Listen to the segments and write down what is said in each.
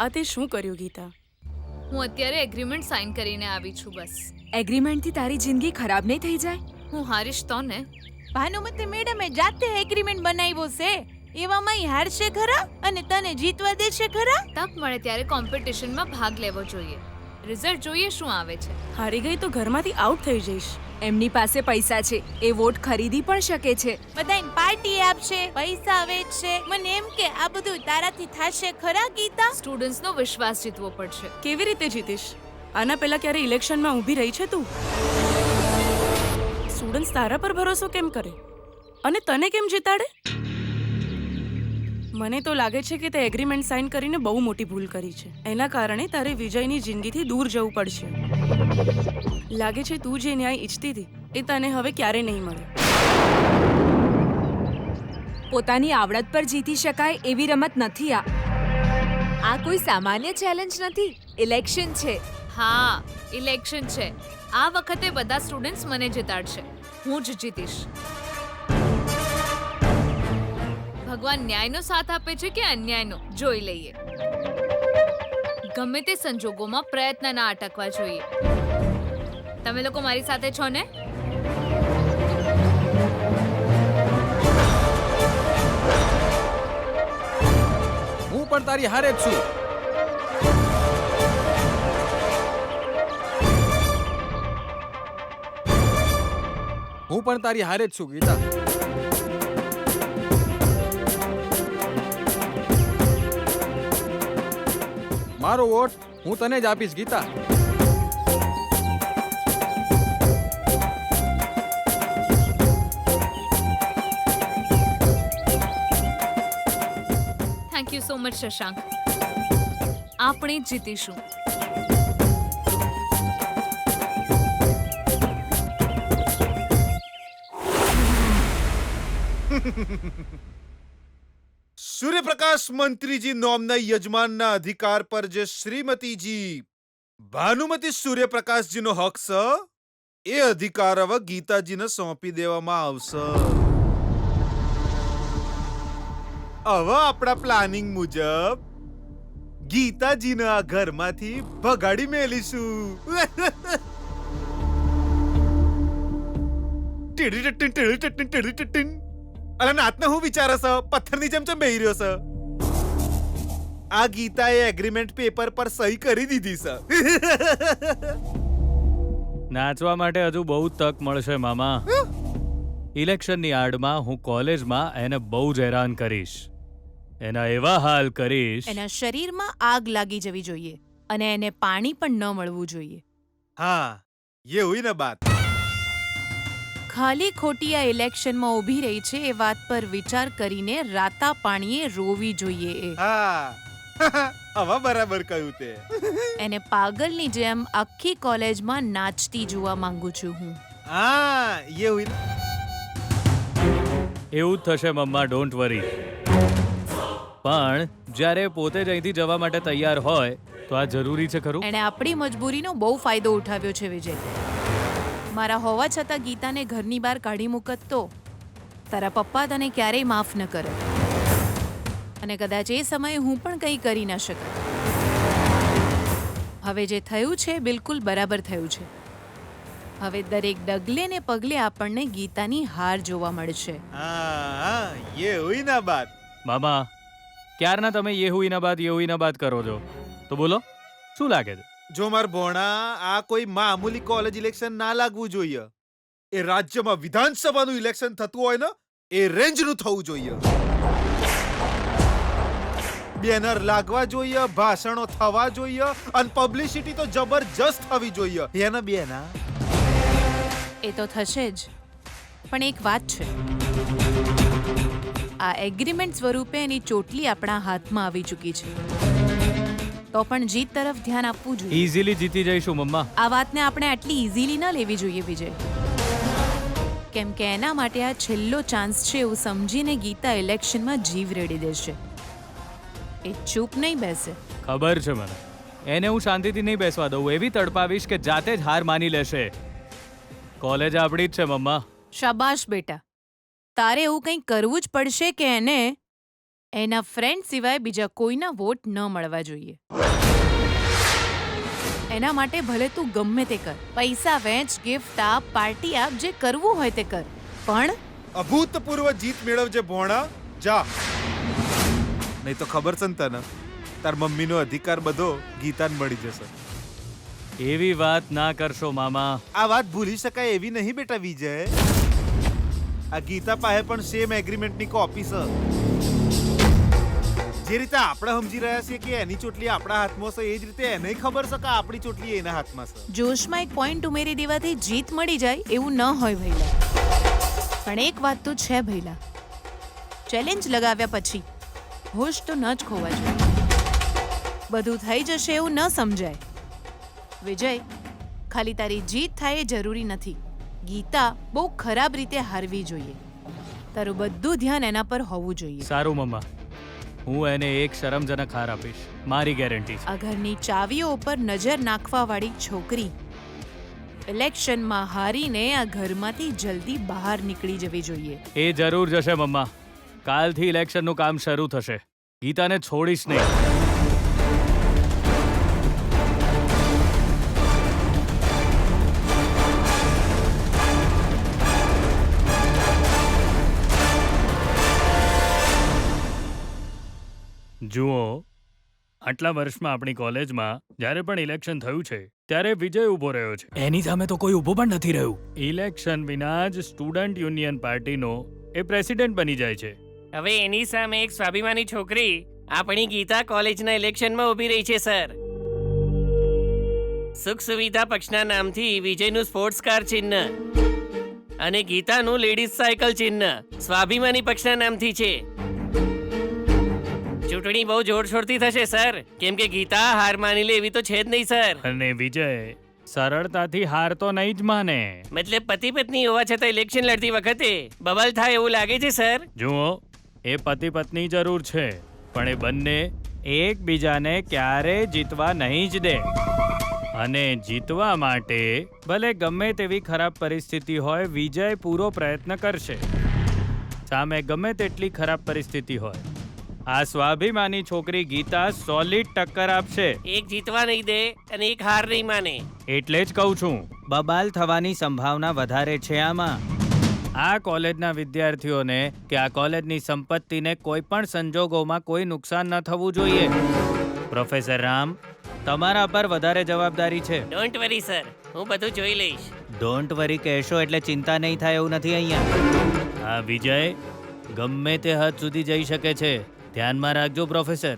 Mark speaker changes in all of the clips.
Speaker 1: આ તે શું કર્યું ગીતા?
Speaker 2: હું અત્યારે એગ્રીમેન્ટ સાઇન કરીને આવી છું. બસ
Speaker 3: એગ્રીમેન્ટથી તારી જિંદગી ખરાબ નહીં થઈ જાય?
Speaker 2: હું હારીશ તો ને.
Speaker 4: ભાનુમતી મેડમે જાતે એગ્રીમેન્ટ બનાવ્યો છે, એવામાં હારશે ખરા અને તને જીતવા દેશે ખરા?
Speaker 2: તક મળે ત્યારે કોમ્પિટિશનમાં ભાગ લેવો જોઈએ. રિઝલ્ટ જોઈએ શું આવે છે.
Speaker 1: હારી ગઈ તો ઘરમાંથી આઉટ થઈ જઈશ.
Speaker 3: એમની પાસે પૈસા છે, એ વોટ ખરીદી પણ શકે છે.
Speaker 4: બધાને પાર્ટી આપશે, પૈસા વેચશે. મને એમ કે આ બધું તારાથી થશે ખરા ગીતા?
Speaker 2: સ્ટુડન્ટ્સનો વિશ્વાસ જીતવો પડશે.
Speaker 1: કેવી રીતે જીતીશ? આના પહેલા ક્યારે ઇલેક્શનમાં ઊભી રહી છે તું? સ્ટુડન્ટ્સ તારા પર ભરોસો કેમ કરે અને તને કેમ જીતાડે? મને તો લાગે છે કે તે એગ્રીમેન્ટ સાઇન કરીને બહુ મોટી ભૂલ કરી છે. એના કારણે તારે વિજયની જિંદગીથી દૂર જવું પડશે. લાગે છે તું જે ન્યાય ઈચ્છતી હતી એ તને હવે ક્યારે નહીં મળે.
Speaker 3: પોતાની આવડત પર જીતી શકાય એવી રમત નથી આ કોઈ સામાન્ય ચેલેન્જ નથી, ઇલેક્શન છે.
Speaker 2: હા, ઇલેક્શન છે. આ વખતે બધા સ્ટુડન્ટ્સ મને જીતાડશે. હું જ જીતીશ. ભગવાન ન્યાયનો સાથ આપે છે કે અન્યાયનો, જોઈ લઈએ. ગમે તે સંજોગોમાં પ્રયત્ન ના અટકવા જોઈએ. તમે લોકો મારી સાથે છો ને?
Speaker 5: હું પણ તારી હારે જ છું. હું પણ તારી હારે જ છું ગીતા. મારો વોટ હું તને જ આપીશ Gita.
Speaker 2: Thank you so much Shashank. આપણે જીતીશું.
Speaker 6: સૂર્યપ્રકાશ મંત્રીજી નોમના યજમાનના અધિકાર પર જે શ્રીમતીજી ભાનુમતી સૂર્યપ્રકાશજીનો હક છે, એ અધિકાર હવે ગીતાજીને સોંપી દેવામાં આવશે. હવે આપણા પ્લાનિંગ મુજબ ગીતાજીને આ ઘરમાંથી ભગાડી મેલીશું. અલા નાતને હું વિચારે છે? પથ્થરની જેમ ચમ બેહી રહ્યો છે? આ ગીતાએ એગ્રીમેન્ટ પેપર પર સહી કરી દીધી છે.
Speaker 7: નાચવા માટે હજુ બહુ તક મળશે મામા. ઇલેક્શનની આડમાં હું કોલેજમાં એને બહુ જ હેરાન કરીશ. એના એવા હાલ કરીશ.
Speaker 4: એના શરીરમાં આગ લાગી જવી જોઈએ અને એને પાણી પણ ન મળવું જોઈએ.
Speaker 6: હા, ये हुई ना बात.
Speaker 4: ખાલી ખોટી આ ઇલેક્શનમાં ઊભી રહી છે એ વાત પર વિચાર કરીને રાતા પાણીએ રોવી જોઈએ.
Speaker 6: હા, હવે બરાબર કહ્યું તે.
Speaker 4: એને પાગલની જેમ આખી કોલેજમાં નાચતી જોવા માંગુ છું હું.
Speaker 6: હા, ये हुई ना.
Speaker 7: એવું જ થશે મમ્મા, ડોન્ટ વરી. પણ જ્યારે પોતે જ અહીંથી જવા માટે તૈયાર હોય તો આ જરૂરી છે ખરું?
Speaker 4: એણે આપણી મજબૂરીનો બહુ ફાયદો ઉઠાવ્યો છે વિજય. મારા હોવા છતાં ગીતાને ઘરની બહાર કાઢી મૂકત તો તારા પપ્પા તને ક્યારેય માફ ન કરે અને કદાચ એ સમયે હું પણ કંઈ કરી ન શકત. હવે જે થયું છે બિલકુલ બરાબર થયું છે. હવે દરેક ડગલે ને પગલે આપણને ગીતાની હાર જોવા મળશે.
Speaker 6: હા, ये हुई ना बात.
Speaker 7: મામા, ક્યારના તમે યેહુઈના બાદ કરો છો, તો બોલો શું લાગે છે?
Speaker 6: જો માર ભોણા, આ કોઈ મામૂલી કોલેજ ઇલેક્શન ના લાગવું જોઈએ. એ રાજ્યમાં વિધાનસભાનું ઇલેક્શન થતું હોય ને એ રેન્જનું થવું જોઈએ. બેનર લાગવા જોઈએ, ભાષણો થવા જોઈએ અને પબ્લિસિટી તો જબરજસ્ત થવી જોઈએ. એના બેના
Speaker 4: એ તો થશે જ, પણ એક વાત છે. આ એગ્રીમેન્ટ સ્વરૂપે એની ચોટલી આપણા હાથમાં આવી ચૂકી છે, તો પણ જીત તરફ ધ્યાન આપવું જોઈએ.
Speaker 7: ઈઝીલી જીતી જઈશું મમ્મા.
Speaker 4: આ વાતને આપણે આટલી ઈઝીલી ન લેવી જોઈએ વિજય, કેમ કે એના માટે આ છેલ્લો ચાન્સ છે એવું સમજીને ગીતા ઇલેક્શનમાં જીવ રેડી દેશે. એ ચૂપ નહીં બેસે.
Speaker 7: ખબર છે મને. એને હું શાંતિથી નહીં બેસવા દઉં. એવી તડપાવીશ કે જાતે જ હાર માની લેશે. કોલેજ આપણી જ છે મમ્મા.
Speaker 4: શાબાશ બેટા, તારે એવું કંઈ કરવું જ પડશે કે એને એના ફ્રેન્ડ સિવાય બીજા કોઈના વોટ ન મળવા જોઈએ. એના માટે ભલે તું ગમે તે કર, પૈસા વેચ, ગિફ્ટ આપ, પાર્ટી આપ, જે કરવું હોય તે કર, પણ
Speaker 6: અભૂતપૂર્વ જીત મેળવજે ભોણા. જા, નહીં તો ખબર છે ને તને, તાર મમ્મીનો અધિકાર બધો ગીતાને મળી જશે.
Speaker 7: એવી વાત ના કરશો મામા.
Speaker 6: આ વાત ભૂલી શકાય એવી નહીં બેટા વિજય. આ ગીતા પાસે પણ સેમ એગ્રીમેન્ટની કોપી છે. જે રીતે આપણે સમજી રહ્યા છીએ કે એની ચોટલી આપણા હાથમાં છે, એ જ રીતે એને ખબર છે કે આપણી ચોટલી એના હાથમાં છે.
Speaker 4: જોશમાં એક પોઈન્ટ ઉમેરી દેવાથી જીત મળી જાય એવું ન હોય ભૈલા. પણ એક વાત તો છે ભૈલા, ચેલેન્જ લગાવ્યા પછી હોશ તો ન જ ખોવા જોઈએ. બધું થઈ જશે એવું ન સમજાય. વિજય, ખાલી તારી જીત થાય એ જરૂરી નથી. ગીતા બહુ ખરાબ રીતે હારવી જોઈએ. તારું બધું ધ્યાન એના પર હોવું જોઈએ.
Speaker 7: સારું મમ્મા, હું એને એક શરમજનક હાર આપીશ, મારી ગેરંટી છે.
Speaker 4: આ ઘરની ચાવીઓ ઉપર નજર નાખવાવાળી છોકરી ઇલેક્શનમાં હારીને આ ઘરમાંથી જલ્દી બહાર નીકળી જવી જોઈએ.
Speaker 7: એ જરૂર જશે મમ્મા. કાલથી ઇલેક્શનનું કામ શરૂ થશે. ગીતાને છોડીશ નહીં. જુઓ, આટલા વર્ષમાં આપણી કોલેજમાં જ્યારે પણ ઇલેક્શન થયું છે ત્યારે વિજય ઊભો રહ્યો છે. એની સામે તો કોઈ ઊભો પણ નથી રહ્યું. ઇલેક્શન વિના જ સ્ટુડન્ટ યુનિયન પાર્ટીનો એ પ્રેસિડેન્ટ બની જાય છે.
Speaker 8: હવે એની સામે એક સ્વાભિમાની છોકરી આપણી ગીતા કોલેજના ઇલેક્શનમાં ઊભી રહી છે સર. સુખ સુવિધા પક્ષના નામથી વિજયનું સ્પોર્ટ્સ કાર ચિહ્ન અને ગીતાનું લેડીઝ સાયકલ ચિહ્ન સ્વાભિમાની પક્ષના નામથી છે. ચૂંટણી બહુ જોરશોરથી થશે સર, કેમ કે ગીતા હાર માની લે એવી તો છે જ નહીં સર.
Speaker 7: અને વિજય સરળતાથી હાર તો નહીં જ માને.
Speaker 8: મતલબ પતિ પત્ની હોવા છતાં ઇલેક્શન લડતી વખતે બબલ થાય એવું લાગે છે સર.
Speaker 7: જુઓ, એ પતિ પત્ની જરૂર છે, પણ એ બંને એકબીજાને ક્યારે જીતવા નહીં જ દે. અને જીતવા માટે ભલે ગમે તેવી ખરાબ પરિસ્થિતિ હોય, વિજય પૂરો પ્રયત્ન કરશે. સામે ગમે તેટલી ખરાબ પરિસ્થિતિ હોય, આ સ્વાભિમાની છોકરી ગીતા સોલિડ ટક્કર આપશે.
Speaker 8: એક જીતવા નહીં દે અને એક હાર નહીં માને.
Speaker 7: એટલે જ કહું છું, બબાલ થવાની સંભાવના વધારે છે આમાં. આ કોલેજના વિદ્યાર્થીઓને કે આ કોલેજની સંપત્તિને કોઈ પણ સંજોગોમાં કોઈ નુકસાન ન થવું જોઈએ. પ્રોફેસર રામ, તમારા પર વધારે જવાબદારી છે.
Speaker 8: ડોન્ટ વરી સર, હું બધું જોઈ લઈશ.
Speaker 7: ડોન્ટ વરી કહેશો એટલે ચિંતા નહીં થાય એવું નથી અહીંયા. હા વિજય, ગમે તે હદ સુધી જઈ શકે છે. ધ્યાનમાં રાખજો પ્રોફેસર.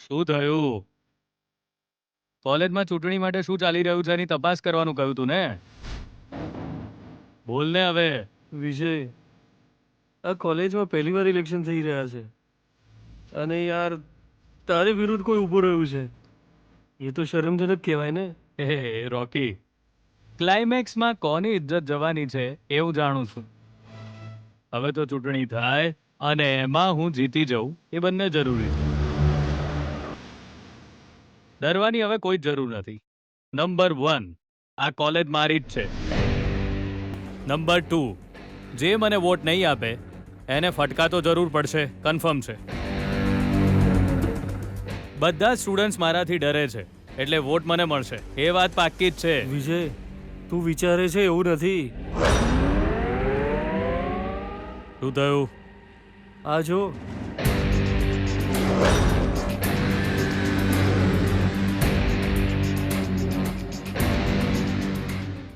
Speaker 7: શું થયું? કોલેજમાં ચૂંટણી માટે શું ચાલી રહ્યું છે એની તપાસ કરવાનું કહ્યું તું ને? બોલ ને હવે.
Speaker 9: વિજય, આ કોલેજમાં પહેલી વાર ઇલેક્શન થઈ રહ્યા છે અને યાર તારી વિરુદ્ધ કોઈ ઊભું રહ્યું છે. એ તો શરમજનક કહેવાય ને.
Speaker 7: હે રોકી, ક્લાઇમેક્સમાં કોની ઇજ્જત જવાની છે એ હું જાણું છું. હવે તો ચૂંટણી થાય અને એમાં હું જીતી જાઉં, એ બંને જરૂરી છે. ડરવાની હવે કોઈ જરૂર નથી. નંબર 1, આ કોલેજ મારી જ છે. નંબર 2, જે મને વોટ નહીં આપે એને ફટકા તો જરૂર પડશે, કન્ફર્મ છે. બધા સ્ટુડન્ટ્સ મારાથી ડરે છે એટલે વોટ મને મળશે, એ વાત પાક્કી જ છે.
Speaker 9: વિજય, તું વિચારે છે એવું નથી.
Speaker 7: શું થયું?
Speaker 9: આ જો.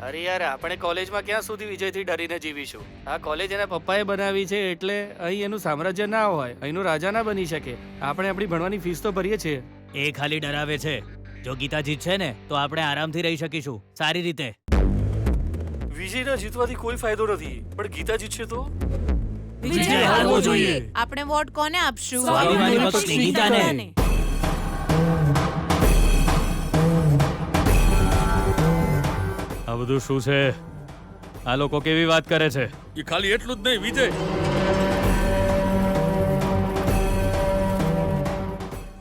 Speaker 8: અરે યાર, આપણે કોલેજમાં ક્યાં સુધી વિજયથી ડરીને જીવીશું? આ કોલેજ એના પપ્પાએ બનાવી છે એટલે અહીં એનું સામ્રાજ્ય ના હોય, અહીંનો રાજા ના બની શકે. આપણે આપણી ભણવાની ફીસ તો ભરીએ છીએ.
Speaker 7: એ ખાલી ડરાવે છે. જો ગીતા જીતશે ને તો આપણે આરામથી રહી શકીશું સારી રીતે.
Speaker 8: વિજયના જીતવાથી કોઈ ફાયદો નથી, પણ ગીતા જીતશે તો
Speaker 1: વિજય હારવો જોઈએ.
Speaker 4: આપણે વોટ કોને આપશું?
Speaker 1: સ્વાભિમાની પક્ષની ગીતાને.
Speaker 7: આ બધું શું છે? આ લોકો કેવી વાત કરે છે?
Speaker 5: એ ખાલી એટલું જ નહીં વિજય,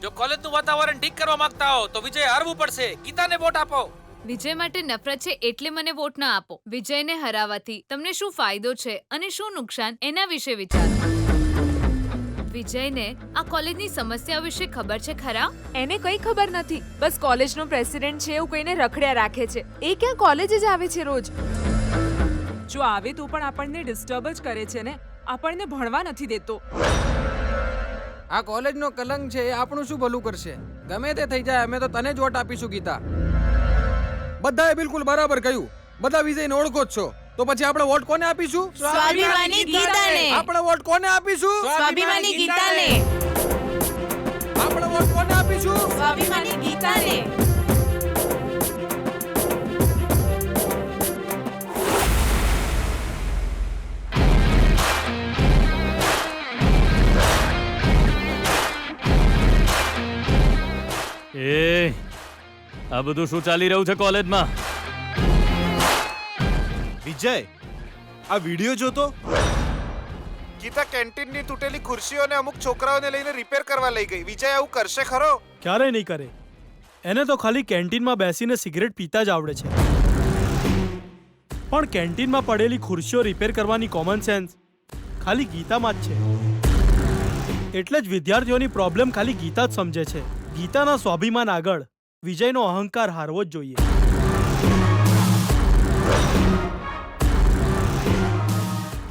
Speaker 10: જો કોલેજનું વાતાવરણ ઠીક કરવા માંગતા હો તો વિજય હારવું પડશે. ગીતાને વોટ આપો.
Speaker 2: વિજય માટે નફરત છે એટલે મને વોટ ના આપો. વિજયને હરાવવાથી તમને શું ફાયદો છે અને શું નુકસાન એના વિશે વિચારો. વિજયને આ કોલેજની સમસ્યાઓ વિશે ખબર છે ખરા?
Speaker 3: એને કઈ ખબર નથી. બસ કોલેજનો પ્રેસિડેન્ટ છે એવું કહીને રખડ્યા રાખે છે. એ ક્યાં કોલેજ જ આવે છે રોજ? જો આવે તો પણ આપણને ડિસ્ટર્બ જ કરે છે ને. આપણને ભણવા નથી દેતો.
Speaker 5: આ કોલેજનો કલંક છે, એ આપણું શું ભલું કરશે? ગમે તે થઈ જાય, અમે તો તને જ વોટ આપીશું ગીતા. બધાએ બિલકુલ બરાબર કહ્યું. બધા વિજયને ઓળખો જ છો, તો પછી આપણે વોટ કોને આપીશું?
Speaker 4: સ્વાભિમાની ગીતાને.
Speaker 5: આપણે વોટ કોને આપીશું?
Speaker 4: સ્વાભિમાની ગીતાને.
Speaker 5: આપણે વોટ કોને આપીશું?
Speaker 4: સ્વાભિમાની ગીતાને.
Speaker 7: એ આ બધું શું ચાલી રહ્યું છે કોલેજમાં?
Speaker 6: વિજય, આ વિડિયો જોતો. ગીતા કેન્ટીનની તૂટેલી ખુરશીઓને અમુક છોકરાઓને લઈને રિપેર કરવા લઈ ગઈ. વિજય આવું કરશે ખરો?
Speaker 9: ક્યારે નહીં કરે. એને તો ખાલી કેન્ટીનમાં બેસીને સિગરેટ પીતા જ આવડે છે. પણ કેન્ટીનમાં પડેલી ખુરશીઓ રિપેર કરવાની કોમન સેન્સ ખાલી ગીતામાં જ છે. એટલે જ વિદ્યાર્થીઓની પ્રોબ્લેમ ખાલી ગીતા જ સમજે છે. ગીતાના સ્વાભિમાન આગળ વિજયનો અહંકાર હારવો જ જોઈએ.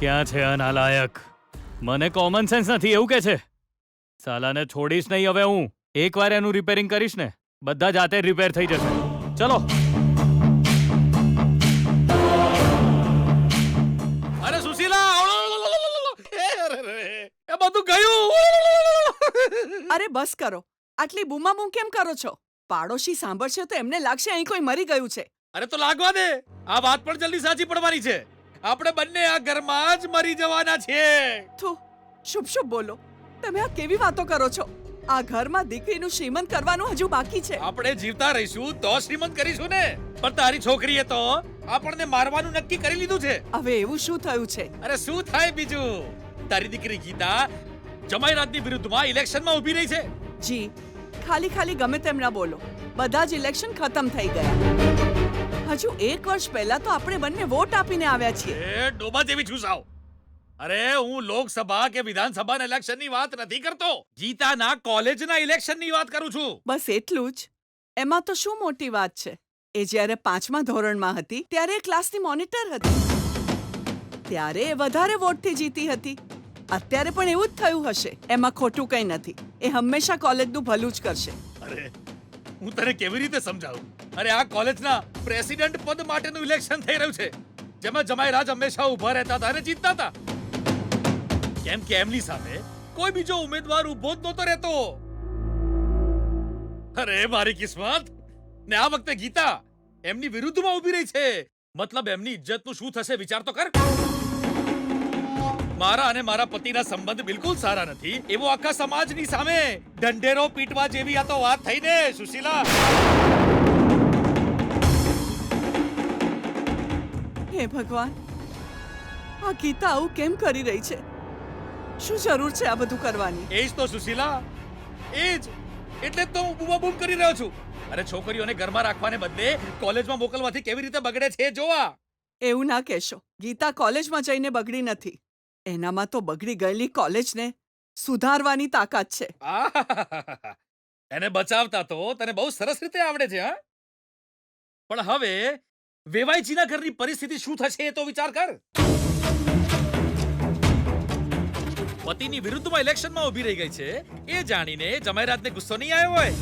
Speaker 7: ક્યાં છે આ નાલાયક? મને કોમન સેન્સ નથી એવું કે છે? સાલાને છોડીશ નહીં હવે હું. એકવાર એનું રિપેરિંગ કરીશ ને, બધા જાતે રિપેર થઈ જશે. ચલો.
Speaker 10: અરે સુશીલા, એ બધું ગયું.
Speaker 1: અરે બસ કરો. આટલી બૂમાબૂમ કેમ કરો છો? પાડોશી સાંભળશે તો એમને લાગશે અહીં કોઈ મરી ગયું છે.
Speaker 10: અરે તો લાગવા દે. આ વાત પણ જલ્દી સાચી પડવાની છે. આપણે બંને આ ઘરમાં જ મરી જવાના છીએ.
Speaker 1: થુ, શુભ શુભ બોલો. તમે આ કેવી વાતો કરો છો? આ ઘરમાં દીકરીનું શ્રીમંત કરવાનું હજુ બાકી છે.
Speaker 10: આપણે જીવતા રહીશું તો શ્રીમંત કરીશું ને. પણ તારી છોકરીએ તો આપણને મારવાનું નક્કી કરી લીધું છે.
Speaker 1: હવે એવું શું થયું છે?
Speaker 10: અરે શું થાય બીજું? તારી દીકરી ગીતા જમાઈરાજની વિરુદ્ધમાં ઇલેક્શનમાં ઊભી રહી છે.
Speaker 1: જી, ખાલી ખાલી ગમે તેમ ના બોલો. બધા જ ઇલેક્શન ખતમ થઈ ગયા. હજુ 1 વર્ષ પહેલા તો આપણે બંને વોટ આપીને આવ્યા છીએ.
Speaker 10: એ ડોબા જેવી છું સાવ. અરે હું લોકસભા કે વિધાનસભાના ઇલેક્શનની વાત નથી કરતો. ગીતાના કોલેજના ઇલેક્શનની વાત કરું છું.
Speaker 1: બસ એટલું જ. એમાં તો શું મોટી વાત છે? એ જ્યારે 5મા ધોરણમાં હતી ત્યારે એ ક્લાસની મોનિટર હતી. ત્યારે એ વધારે વોટથી જીતી હતી. અત્યારે પણ એવું જ થયું હશે. એમાં ખોટું કંઈ નથી. એ હંમેશા કોલેજનું ભલું જ કરશે.
Speaker 10: અરે હું તને કેવી રીતે સમજાવું? અરે આ કોલેજના પ્રેસિડેન્ટ પદ માટેનું ઇલેક્શન થઈ રહ્યું છે, જેમાં જમાઈરાજ હંમેશા ઊભા રહેતા હતા અને જીતતા હતા. કેમ કે એમની સામે કોઈ બીજો ઉમેદવાર ઊભો જ નહોતો રહેતો. અરે મારી કિસ્મત. ને આ વખતે ગીતા એમની વિરુદ્ધમાં ઊભી રહી છે. મતલબ એમની ઇજ્જતનું શું થશે વિચાર તો કર. મારા અને મારા પતિના સંબંધ બિલકુલ સારા નથી એવો આખા સમાજની સામે ઢંઢેરો પીટવા જેવી આ તો વાત થઈ ને સુશીલા.
Speaker 1: હે ભગવાન, આ ગીતા આવું કેમ કરી રહી છે? શું જરૂર છે આ બધું કરવાની?
Speaker 10: એ જ તો સુશીલા, એ જ. એટલે જ તો હું બૂમાબૂમ કરી રહ્યો છું. અરે છોકરીઓને ઘરમાં રાખવાને બદલે કોલેજમાં મોકલવાથી કેવી રીતે બગડે છે જોવા.
Speaker 1: એવું ના કહેશો. ગીતા કોલેજમાં જઈને બગડી નથી. એનામાં તો બગડી ગયેલી કોલેજને સુધારવાની તાકાત છે.
Speaker 10: આહાહાહા. એને બચાવતા તો તને બહુ સરસ રીતે આવડે છે. હા, પણ હવે વેવાઈજીના ઘરની પરિસ્થિતિ શું થશે એ તો વિચાર કર. પતિની વિરુદ્ધમાં ઇલેક્શનમાં ઊભી રહી ગઈ છે એ જાણીને જમાઈરાજને ગુસ્સો નહીં આવ્યો હોય?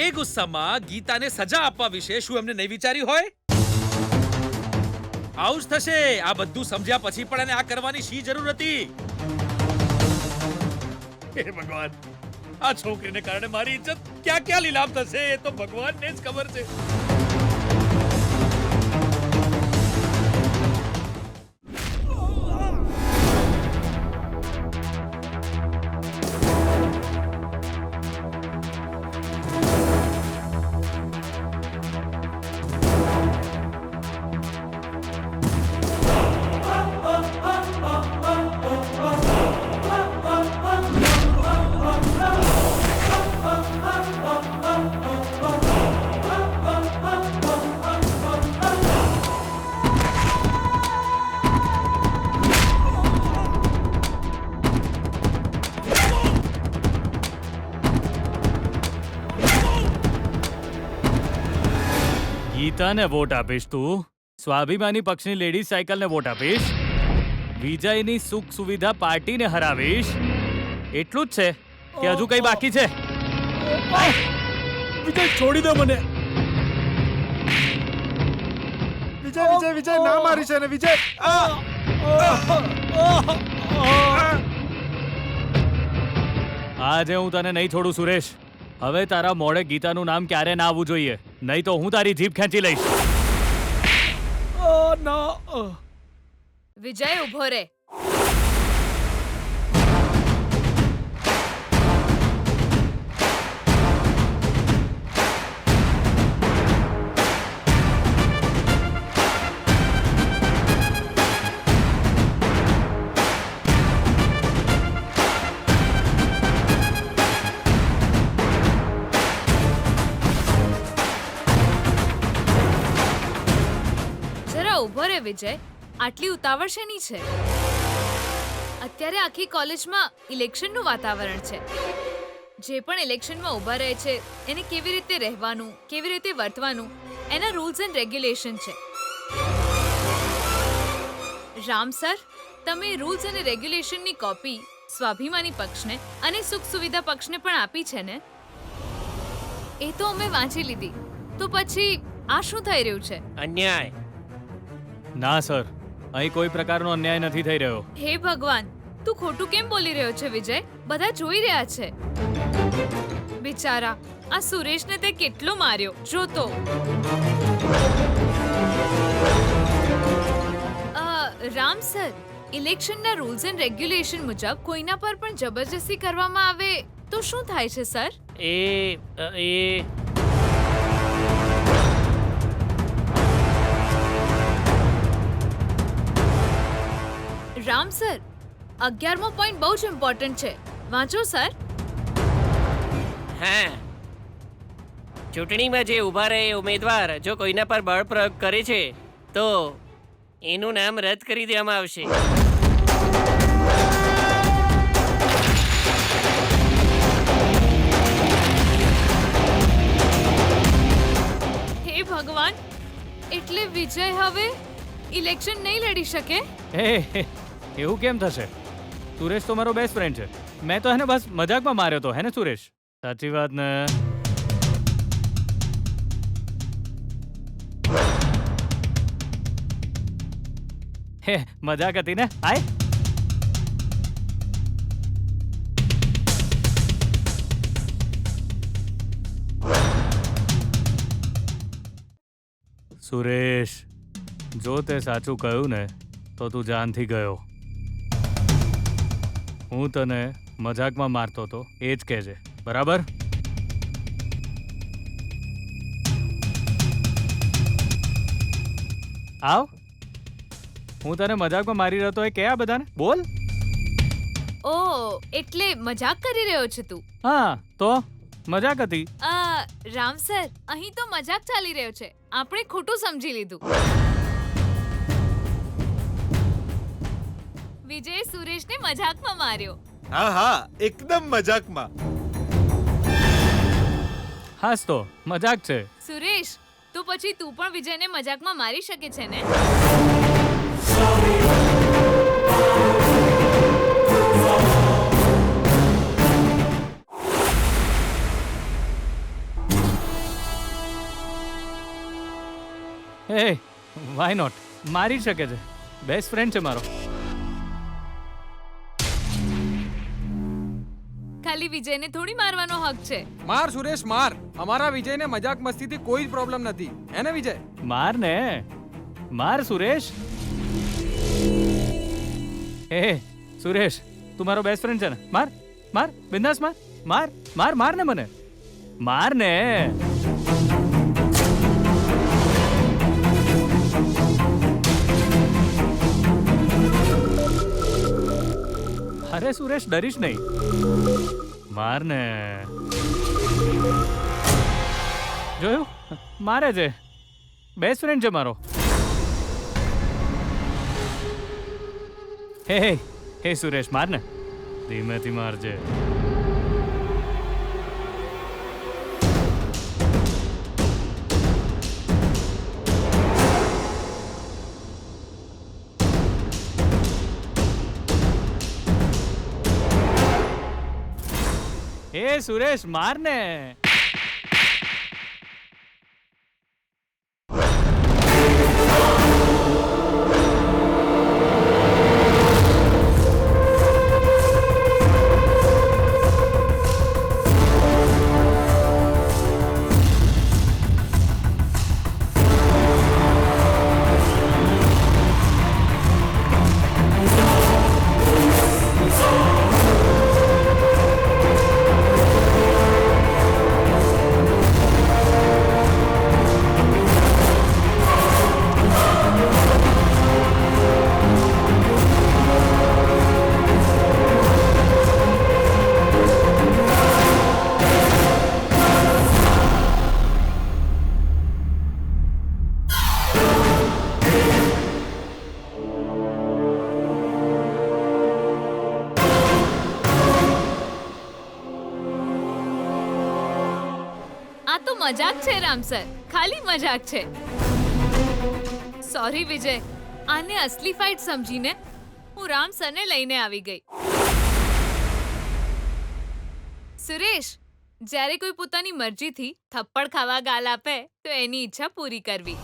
Speaker 10: એ ગુસ્સામાં ગીતાને સજા આપવા વિશે શું એમને નહીં વિચાર્યું હોય? આવું જ થશે. આ બધું સમજ્યા પછી પણ એને આ કરવાની શી જરૂર હતી? હે ભગવાન, આ છોકરીને કારણે મારી ઇજ્જત ક્યાં ક્યાં લીલામ થશે એ તો ભગવાનને જ ખબર છે.
Speaker 7: ગીતાને વોટ આપીશ તું? સ્વાભિમાની પક્ષની લેડીઝ સાયકલને વોટ આપીશ? વિજયની સુખ સુવિધા પાર્ટીને હરાવીશ? એટલું જ છે કે હજુ કઈ બાકી છે?
Speaker 9: વિજય છોડી દે મને.
Speaker 6: વિજય વિજય વિજય ના મારી છે ને વિજય.
Speaker 7: આજે હું તને નહીં છોડું સુરેશ. હવે તારા મોઢે ગીતાનું નામ ક્યારે ના આવવું જોઈએ, નહીં તો હું તારી જીભ ખેંચી લઈશ.
Speaker 9: ના.
Speaker 2: વિજય ઉભો રે. ઉભો રે વિજય, આટલી ઉતાવળ શેની છે? અત્યારે આખી કોલેજમાં ઇલેક્શનનું વાતાવરણ છે. જે પણ ઇલેક્શનમાં ઊભા રહે છે એને કેવી રીતે રહેવાનું, કેવી રીતે વર્તવાનું, એના રૂલ્સ એન્ડ રેગ્યુલેશન છે. રામ સર, તમે રૂલ્સ અને રેગ્યુલેશનની કોપી સ્વાભિમાની પક્ષને અને સુખ સુવિધા પક્ષને પણ આપી છે ને? એ તો અમે વાંચી લીધી. તો પછી આ શું થઈ રહ્યું છે?
Speaker 8: અન્યાય.
Speaker 7: ના સર, અહીં કોઈ પ્રકારનો અન્યાય નથી થઈ રહ્યો.
Speaker 2: હે ભગવાન, તું ખોટું કેમ બોલી રહ્યો છે વિજય? બધા જોઈ રહ્યા છે. બિચારા આ સુરેશને તે કેટલો માર્યો જો તો. રામ સર, ઇલેક્શનના રૂલ્સ એન્ડ રેગ્યુલેશન મુજબ કોઈના પર પણ જબરજસ્તી કરવામાં આવે તો શું થાય છે સર? રામ સર, 11મો પોઈન્ટ બહુ જ ઇમ્પોર્ટન્ટ છે, વાંચો સર.
Speaker 11: હા, ચૂંટણીમાં જે ઊભા રહે ઉમેદવાર જો કોઈના પર બળ પ્રયોગ કરે છે તો એનું નામ રદ કરી દેવામાં આવશે.
Speaker 2: હે ભગવાન, એટલે વિજય હવે ઇલેક્શન નહીં લડી શકે?
Speaker 7: એવું કેમ થશે? સુરેશ તો મારો બેસ્ટ ફ્રેન્ડ છે. મેં તો એને બસ મજાકમાં માર્યો તો, હે ને સુરેશ? સાચી વાત ને? હે, મજાક હતી ને? આય સુરેશ, જો તે સાચું કહ્યું ને તો તું જાનથી ગયો. હું તને મજાકમાં મારતો તો એ જ કહેજે, બરાબર? આવ, હું તને મજાકમાં મારી રહ્યો તો એ કે આ બધાને બોલ.
Speaker 2: ઓ, એટલે મજાક કરી રહ્યો છે તું?
Speaker 7: હા, તો મજાક હતી.
Speaker 2: રામ સર, અહીં તો મજાક ચાલી રહ્યો છે, આપણે ખોટું સમજી લીધું. વિજય સુરેશને મજાકમાં માર્યો.
Speaker 6: હા હા, એકદમ મજાકમાં.
Speaker 7: હાસ તો મજાક છે.
Speaker 2: સુરેશ, તો પછી તું પણ વિજયને મજાકમાં મારી શકે છે ને?
Speaker 7: હે, વાય નોટ? મારી શકે છે, બેસ્ટ ફ્રેન્ડ છે મારો.
Speaker 2: ખાલી વિજયને થોડી મારવાનો હક છે.
Speaker 5: માર સુરેશ માર, અમારા વિજયને મજાક મસ્તીથી કોઈ જ પ્રોબ્લેમ નથી, હે ને વિજય?
Speaker 7: માર ને, માર સુરેશ. હે સુરેશ, તું મારો બેસ્ટ ફ્રેન્ડ છે ને? માર માર, બિંદાસ માર, માર માર, માર ને મને, માર ને. અરે સુરેશ, ડરીશ નહીં, માર ને. જોયું? મારે છે, બેસ્ટ ફ્રેન્ડ છે મારો. હે હે હે સુરેશ, માર ને, ધીમેથી મારજે. એ સુરેશ માર ને.
Speaker 2: આ તો મજાક છે રામ સર, ખાલી મજાક છે. સોરી વિજય, આને અસલી ફાઇટ સમજીને હું રામ સરને લઈને આવી ગઈ. સુરેશ, જ્યારે કોઈ પોતાની મરજીથી થપ્પડ ખાવા ગાલ આપે તો એની ઈચ્છા પૂરી કરવી.